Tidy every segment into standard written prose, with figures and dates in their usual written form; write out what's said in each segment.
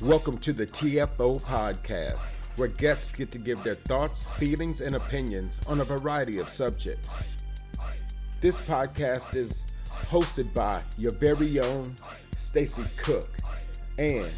Welcome to the TFO podcast, where guests get to give their thoughts, feelings, and opinions on a variety of subjects. This podcast is hosted by your very own Stacy Cook, and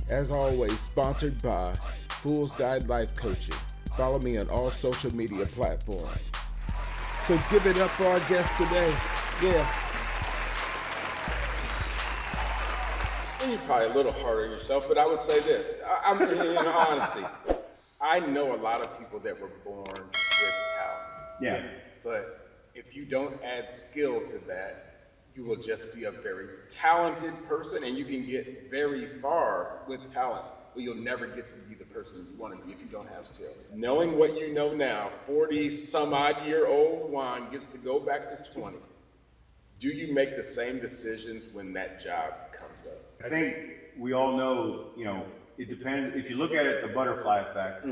as always, sponsored by Fool's Guide Life Coaching. Follow me on all social media platforms. So give it up for our guest today. Yeah. You're probably a little hard on yourself, but I would say this. I'm in honesty. I know a lot of people that were born with talent. Yeah. But if you don't add skill to that, you will just be a very talented person, and you can get very far with talent, but you'll never get to be the person you want to be if you don't have skill. Knowing what you know now, 40-some-odd-year-old Juan gets to go back to 20. Do you make the same decisions when that job comes up? I think we all know, it depends. If you look at it, the butterfly effect,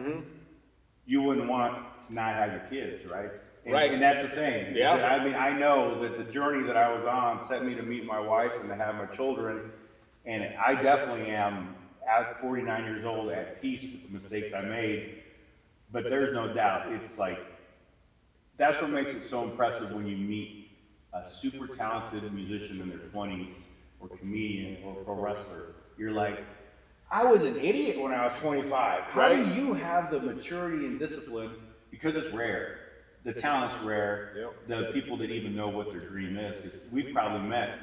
you wouldn't want to not have your kids, right? Right. And that's the thing. Yeah. I mean, I know that the journey that I was on set me to meet my wife and to have my children. And I definitely am, at 49 years old, at peace with the mistakes I made. But there's no doubt, it's like, that's what makes it so impressive when you meet a super talented musician in their 20s, or comedian, or pro wrestler. You're like, I was an idiot when I was 25. How do you have the maturity and discipline? Because it's rare. The talent's rare. Yep. The people that even know what their dream is. Because we've probably met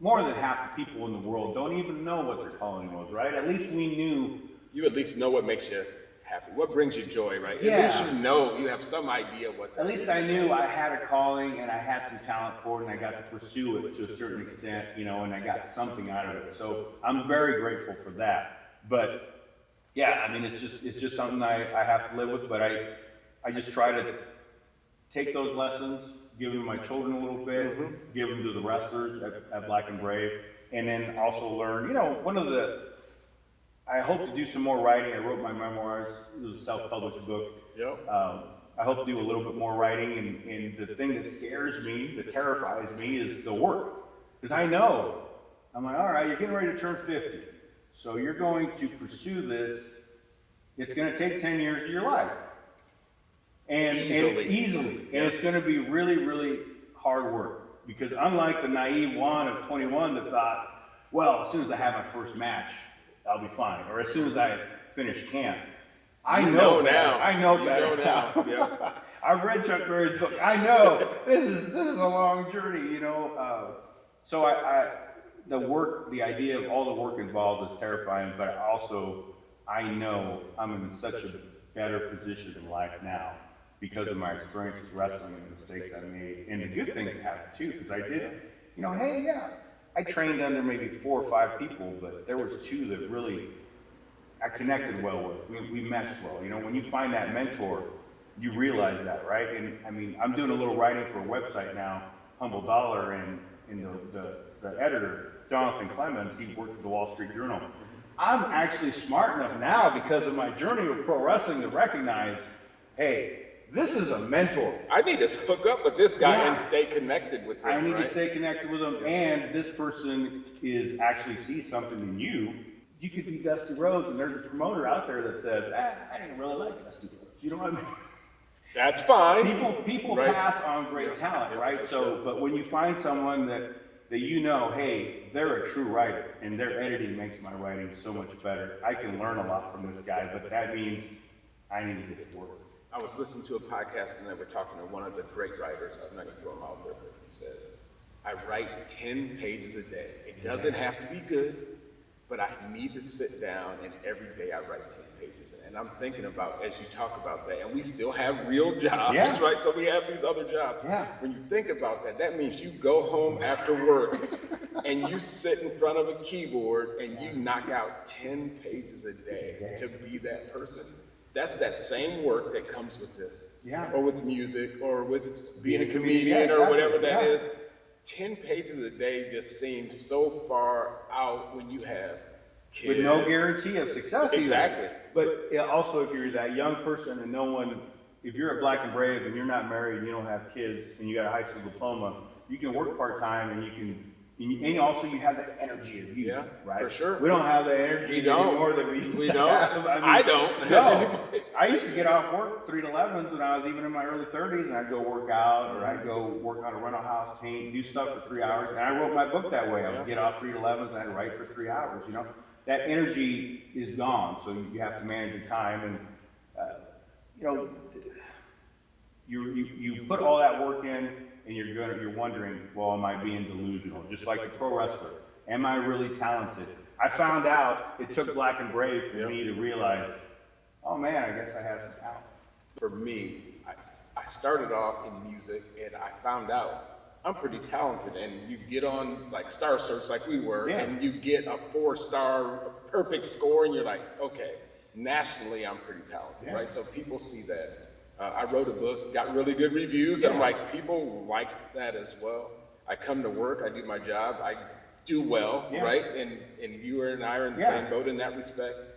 more than half the people in the world don't even know what their calling was, right? At least we knew. You at least know what makes you happy, what brings you joy, right? Yeah. At least you know, you have some idea what that At least I knew I had a calling and I had some talent for it, and I got to pursue it to a certain extent, and I got something out of it. So I'm very grateful for that. But yeah, I mean, it's just something I have to live with, but I just try to take those lessons, give them to my children a little bit, give them to the wrestlers at Black and Brave, and then also learn, I hope to do some more writing. I wrote my memoirs. It was a self-published book. Yep. I hope to do a little bit more writing, and the thing that scares me, that terrifies me, is the work. Because I know, I'm like, all right, you're getting ready to turn 50. So you're going to pursue this. It's going to take 10 years of your life. And easily. And it's going to be really, really hard work. Because unlike the naive Juan of 21 that thought, well, as soon as I have my first match, I'll be fine. Or as soon as I finish camp. I know now. I know better now. Yeah. I've read Chuck Berry's book. I know this is a long journey, So the idea of all the work involved is terrifying, but I know I'm in such a better position in life now because of my experience with wrestling and the mistakes I made, and the good things happened too, because I did, I trained under maybe 4 or 5 people, but there was 2 that really I connected well with. We meshed well. When you find that mentor, you realize that, right? And I mean, I'm doing a little writing for a website now, Humble Dollar, and the editor, Jonathan Clemens, he worked for the Wall Street Journal. I'm actually smart enough now because of my journey with pro wrestling to recognize, hey, this is a mentor. I need to hook up with this guy and stay connected with him. I need to stay connected with him, and this person actually sees something in you. You could be Dusty Rhodes, and there's a promoter out there that says, I didn't really like Dusty Rhodes. You know what I mean? That's fine. People pass on great talent, right? So, but when you find someone that hey, they're a true writer, and their editing makes my writing so much better. I can learn a lot from this guy, but that means I need to get to work. I was listening to a podcast, and they were talking to one of the great writers. I'm not going to throw him out there, but he says, I write 10 pages a day. It doesn't have to be good, but I need to sit down, and every day I write 10 pages. And I'm thinking about, as you talk about that, and we still have real jobs, right? So we have these other jobs. Yeah. When you think about that, that means you go home after work, and you sit in front of a keyboard, and you knock out 10 pages a day to be that person. That's that same work that comes with this, or with music, or with being a comedian, or whatever that is. 10 pages a day just seems so far out when you have kids. With no guarantee of success. Exactly. Either. But also, if you're that young person and if you're at Black and Brave and you're not married and you don't have kids and you got a high school diploma, you can work part-time and you can And also you have the energy of youth, Yeah, right? for sure. We don't have the energy We don't. anymore that we used We to don't. have. I don't. No. I used to get off work 3 to 11s when I was even in my early 30s, and I'd go work out, or I'd go work on a rental house, paint, do stuff for 3 hours. And I wrote my book that way. I would get off 3 to 11s, and I'd write for 3 hours, you know? That energy is gone, so you have to manage your time. And, you know, you put all that work in, and you're wondering, well, am I being delusional? Just like the pro wrestler. Am I really talented? I found out it took Black and Brave for me to realize, oh man, I guess I have some talent. For me, I started off in music, and I found out I'm pretty talented. And you get on like Star Search like we were, and you get a 4-star perfect score, and you're like, okay, nationally I'm pretty talented, right? So people see that. I wrote a book, got really good reviews, and I'm like, people like that as well. I come to work, I do my job, I do well, right? And you and I are in the same boat in that respect.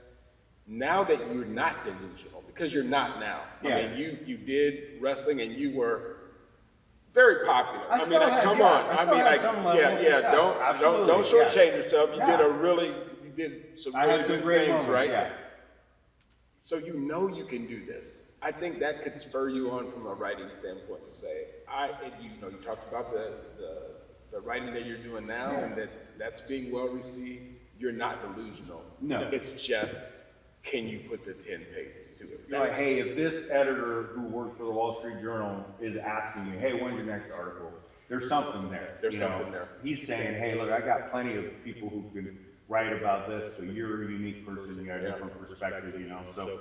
Now that you're not delusional, because you're not now. I mean, you did wrestling, and you were very popular. I mean, come on. I mean, like, don't shortchange yourself. You did some really good things, right? So you know you can do this. I think that could spur you on from a writing standpoint to say, you talked about the writing that you're doing now, and that's being well received. You're not delusional. No. It's just, can you put the 10 pages to it? You're like, hey, if this editor who worked for the Wall Street Journal is asking you, hey, when's your next article? There's something there. There's something there. He's saying, hey, look, I got plenty of people who can write about this, but you're a unique person, you got a different perspective, you know. So,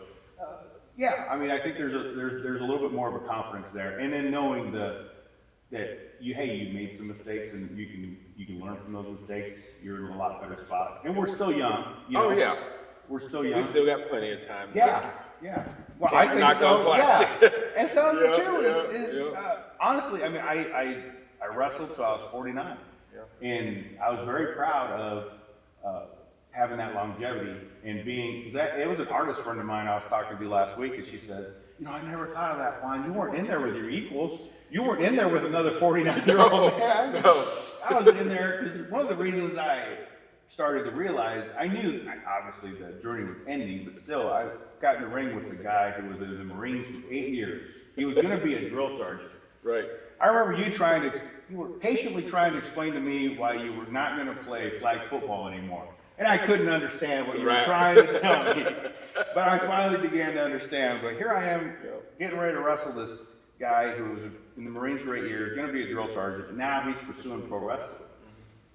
yeah, I mean, I think there's a little bit more of a confidence there, and then knowing that you made some mistakes, and you can learn from those mistakes. You're in a lot better spot, and we're still young. You know? Oh yeah, we're still young. We still got plenty of time. Yeah. Well, I think so. Yeah. And some of it too is honestly, I mean, I wrestled till I was 49, and I was very proud of having that longevity and being, it was an artist friend of mine I was talking to last week, and she said, I never thought of that, Juan. You weren't in there with your equals. You weren't in there with another 49-year-old man. No. I was in there because one of the reasons I started to realize, I knew obviously the journey was ending, but still I got in the ring with the guy who was in the Marines for 8 years. He was going to be a drill sergeant. Right. I remember you were patiently trying to explain to me why you were not going to play flag football anymore. And I couldn't understand what you were trying to tell me. But I finally began to understand. But here I am getting ready to wrestle this guy who was in the Marines for 8 years, going to be a drill sergeant, and now he's pursuing pro wrestling.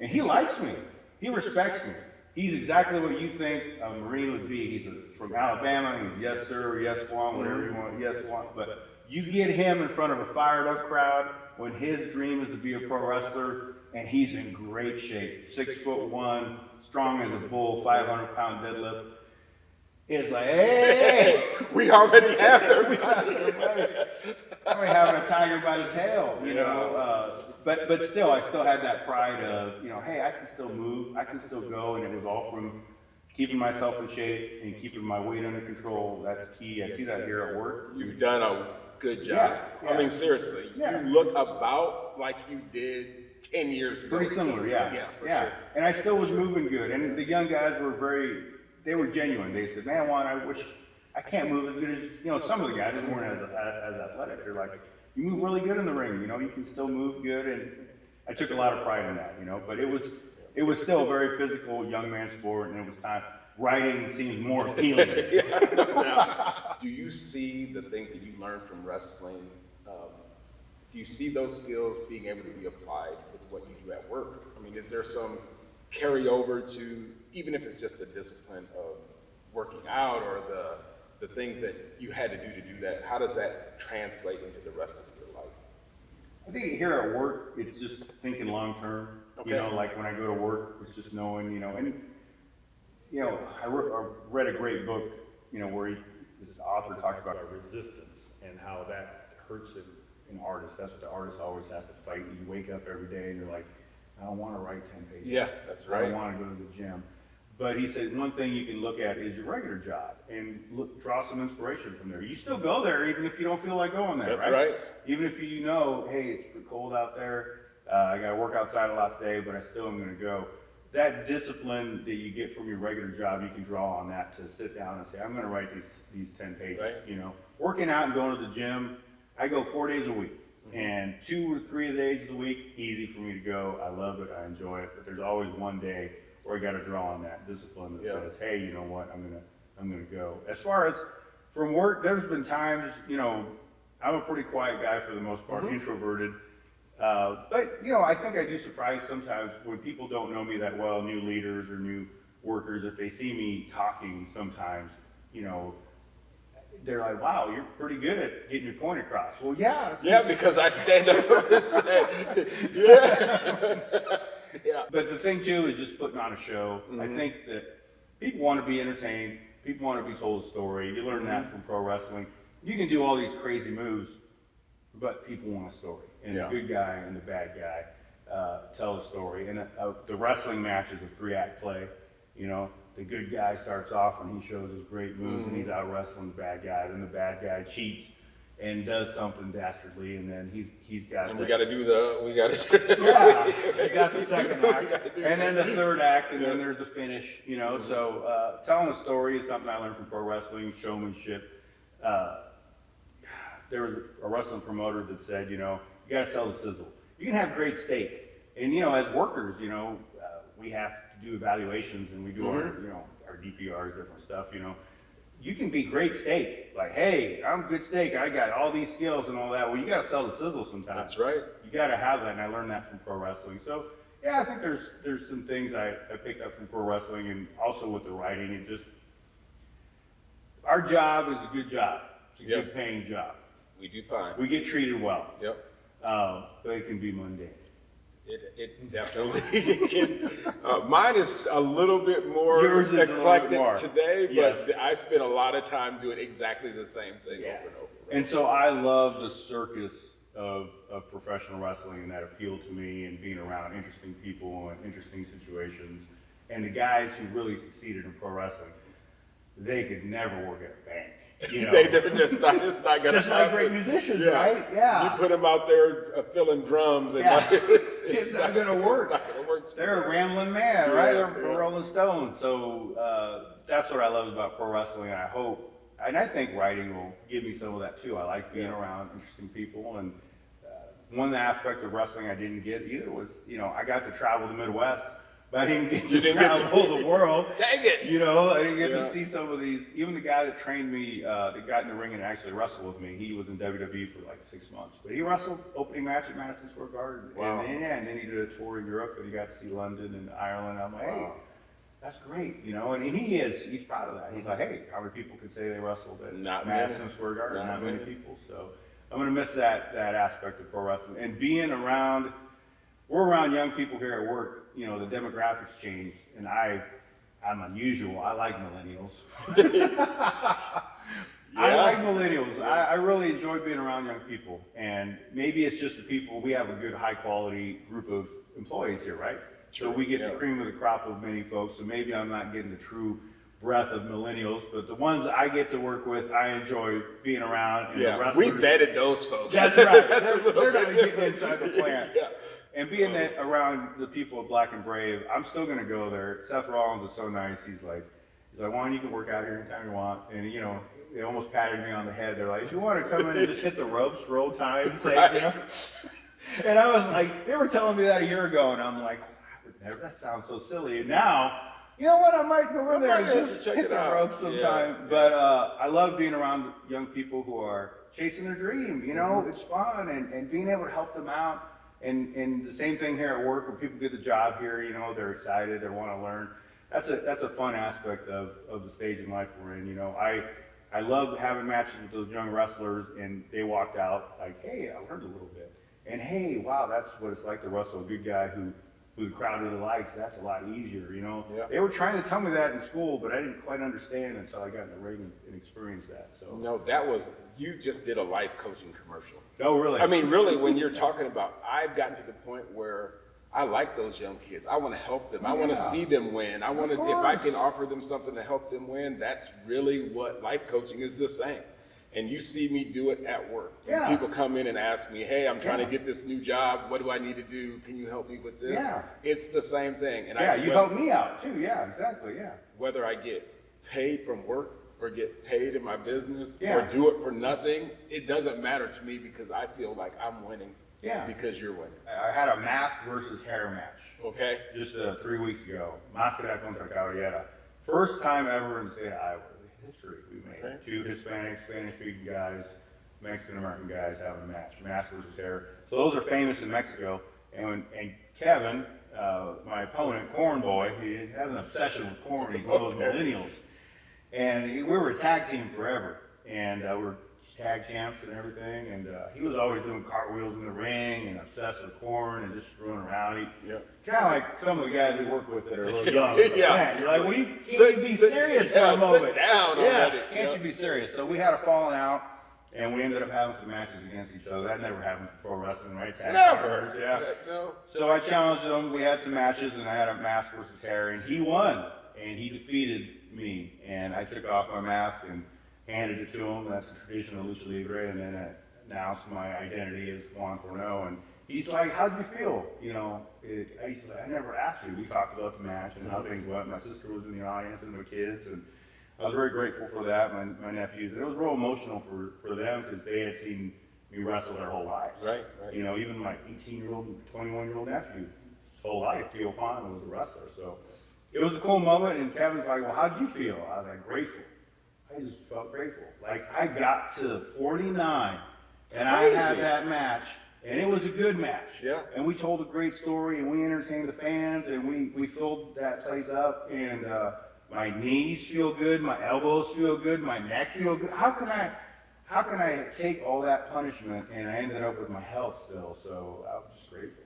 And he likes me. He respects me. He's exactly what you think a Marine would be. He's from Alabama. He's yes, sir, yes, Juan, whatever you want, yes, Juan. But you get him in front of a fired up crowd when his dream is to be a pro wrestler, and he's in great shape. 6'1", strong as a bull, 500-pound deadlift. It's like, hey! We already have everybody. I'm having a tiger by the tail, you know. But still, I still had that pride of, hey, I can still move, I can still go, and it was all from keeping myself in shape and keeping my weight under control. That's key. I see that here at work. You've done a good job. Yeah. I mean, seriously, you look about like you did 10 years ago. Pretty similar, yeah. For sure. And I still was moving good. And the young guys were they were genuine. They said, man, Juan, I wish I can't move as good as, some of the guys weren't as athletic. They're like, you move really good in the ring, you can still move good. And I took a lot of pride in that, but it was still a very physical young man sport, and it was time. Writing seemed more appealing. Now, do you see the things that you learned from wrestling? Do you see those skills being able to be applied with what you do at work? I mean, is there some carryover to, even if it's just the discipline of working out or the things that you had to do that, how does that translate into the rest of your life? I think here at work, it's just thinking long term. Okay. Like when I go to work, it's just knowing, I read a great book, where this author talked about resistance and how that hurts an artist. That's what the artist always has to fight. You wake up every day and you're like, I don't want to write 10 pages. Yeah, that's right. I don't want to go to the gym. But he said one thing you can look at is your regular job and draw some inspiration from there. You still go there even if you don't feel like going there, That's right. Even if hey, it's cold out there, I got to work outside a lot today, but I still am going to go. That discipline that you get from your regular job, you can draw on that to sit down and say, I'm going to write these 10 pages. Right. You know, working out and going to the gym, I go 4 days a week. And 2 or 3 days of the week, easy for me to go. I love it, I enjoy it. But there's always one day where I got to draw on that discipline that says, hey, you know what, I'm gonna go. As far as from work, there's been times, you know, I'm a pretty quiet guy for the most part, introverted. But you know, I think I do surprise sometimes when people don't know me that well, new leaders or new workers, if they see me talking sometimes, you know, they're like, wow, you're pretty good at getting your point across. Well, yeah. Yeah, because I stand up and say, yeah. Yeah. But the thing too is just putting on a show. I think that people want to be entertained. People want to be told a story. You learn that from pro wrestling. You can do all these crazy moves, but people want a story. And the good guy and the bad guy tell a story. And the wrestling match is a 3-act play. You know, the good guy starts off and he shows his great moves and he's out wrestling the bad guy. Then the bad guy cheats and does something dastardly, and then he's got. And we got to do the. Yeah, you got the second act, and then the third act, and then there's the finish. You know, so telling a story is something I learned from pro wrestling, showmanship. There was a wrestling promoter that said, you know, you got to sell the sizzle. You can have great steak, and you know, as workers, you know, we have to do evaluations, and we do our, you know, our DPRs, different stuff. You know. You can be great steak, like, hey, I'm good steak, I got all these skills and all that. Well, you got to sell the sizzle sometimes. That's right. You got to have that, and I learned that from pro wrestling. So, yeah, I think there's some things I picked up from pro wrestling, and also with the writing. And just our job is a good job. It's a good paying job. We do fine. We get treated well. Yep. But it can be mundane. It definitely can. Mine is a little bit more Yours is eclectic more. today, Yes. but I spend a lot of time doing exactly the same thing over and over. And so I love the circus of professional wrestling, and that appealed to me, and being around interesting people and interesting situations. And the guys who really succeeded in pro wrestling, they could never work at a bank. You know, it's not gonna just happen. like great musicians, right? Yeah. You put them out there filling drums, and It's not gonna work. It's not gonna work. They're a rambling man, right? They're Rolling Stones. So that's what I love about pro wrestling, and I hope, and I think writing will give me some of that too. I like being around interesting people, and one aspect of wrestling I didn't get either was, you know, I got to travel the Midwest, but I didn't get to travel the world. Dang it! You know, I didn't get to see some of these. Even the guy that trained me, that got in the ring and actually wrestled with me, he was in WWE for like 6 months. But he wrestled opening match at Madison Square Garden. Wow. And then he did a tour in Europe, and he got to see London and Ireland. I'm like, hey, that's great, you know. And he's proud of that. He's like, hey, how many people can say they wrestled at Madison Square Garden? Not many people. So I'm going to miss that aspect of pro wrestling. And being around, we're around young people here at work. You know, the demographics change, and I'm unusual. I like millennials. I like millennials. I really enjoy being around young people, and maybe it's just the people. We have a good, high quality group of employees here, right? So we get the cream of the crop of many folks. So maybe I'm not getting the true breadth of millennials, but the ones I get to work with, I enjoy being around. And the we vetted those folks. That's right. They're not getting inside the plant. Yeah. And being that around the people of Black and Brave, I'm still going to go there. Seth Rollins is so nice. He's like, Juan, you can work out here anytime you want. And, you know, they almost patted me on the head. They're like, if you want to come in and just hit the ropes for old time's sake, you know? And I was like, they were telling me that a year ago, and I'm like, that sounds so silly. And now, you know what, I might go in there and just hit the ropes sometime. Yeah. But I love being around young people who are chasing their dream. You know, it's fun, and being able to help them out. And the same thing here at work, when people get the job here, you know, they're excited, they want to learn. That's a fun aspect of the stage in life we're in. You know, I love having matches with those young wrestlers, and they walked out like, hey, I learned a little bit. And hey, wow, that's what it's like to wrestle a good guy who the crowd really likes. That's a lot easier, you know. Yeah. They were trying to tell me that in school, but I didn't quite understand until I got in the ring and experienced that. So no, you just did a life coaching commercial. Oh, really? I mean, really, when you're talking about, I've gotten to the point where I like those young kids. I want to help them. I want to see them win. I want to, if I can offer them something to help them win, that's really what life coaching is the same. and you see me do it at work. Yeah. People come in and ask me, hey, I'm trying Yeah. to get this new job. What do I need to do? Can you help me with this? Yeah. It's the same thing. And Yeah, you help me out too. Yeah, exactly. Yeah. whether I get paid from work or get paid in my business Yeah. or do it for nothing, it doesn't matter to me because I feel like I'm winning Yeah. because you're winning. I had a mask versus hair match Okay? just 3 weeks ago. Máscara contra cabellera. First time ever in the state of Iowa. History we made. Okay. 2 Hispanic, Spanish-speaking guys, Mexican-American guys having a match. Mask versus hair. So those are famous in Mexico. And Kevin, my opponent, Corn Boy, he has an obsession with corn. He's one of those millennials. And we were a tag team forever. And we were tag champs and everything. And he was always doing cartwheels in the ring and obsessed with corn and just screwing around. Kind of like some of the guys we work with that are a little young. Yeah. You're like, well, you can't Sit- be sit- serious for yeah, a sit moment. down Yes, already, can't yeah. you be serious? So we had a falling out. And we ended up having some matches against each other. That never happened in pro wrestling, right? Tag Never. partners, yeah. No. So I challenged him. We had some matches, and I had a mask versus hair, and he won. And he defeated me. And I took off my mask and handed it to him. That's the tradition of Lucha Libre. And then I announced my identity as Juan and I. And he's like, "How'd you feel?" You know, I said, "I never asked you." We talked about the match and how things went. My sister was in the audience and my kids, and I was very grateful for that. My nephews. It was real emotional for them because they had seen me wrestle their whole lives. Right. You know, even my 18-year-old and 21-year-old nephew, his whole life, TFO was a wrestler. So it was a cool moment. And Kevin's like, "Well, how'd you feel?" I was like, "Grateful." I just felt grateful. Like I got to 49, and I had Crazy. that match, and it was a good match. Yeah. And we told a great story, and we entertained the fans, and we filled that place up, and my knees feel good, my elbows feel good, my neck feel good. How can I take all that punishment and I ended up with my health still? So I was just grateful.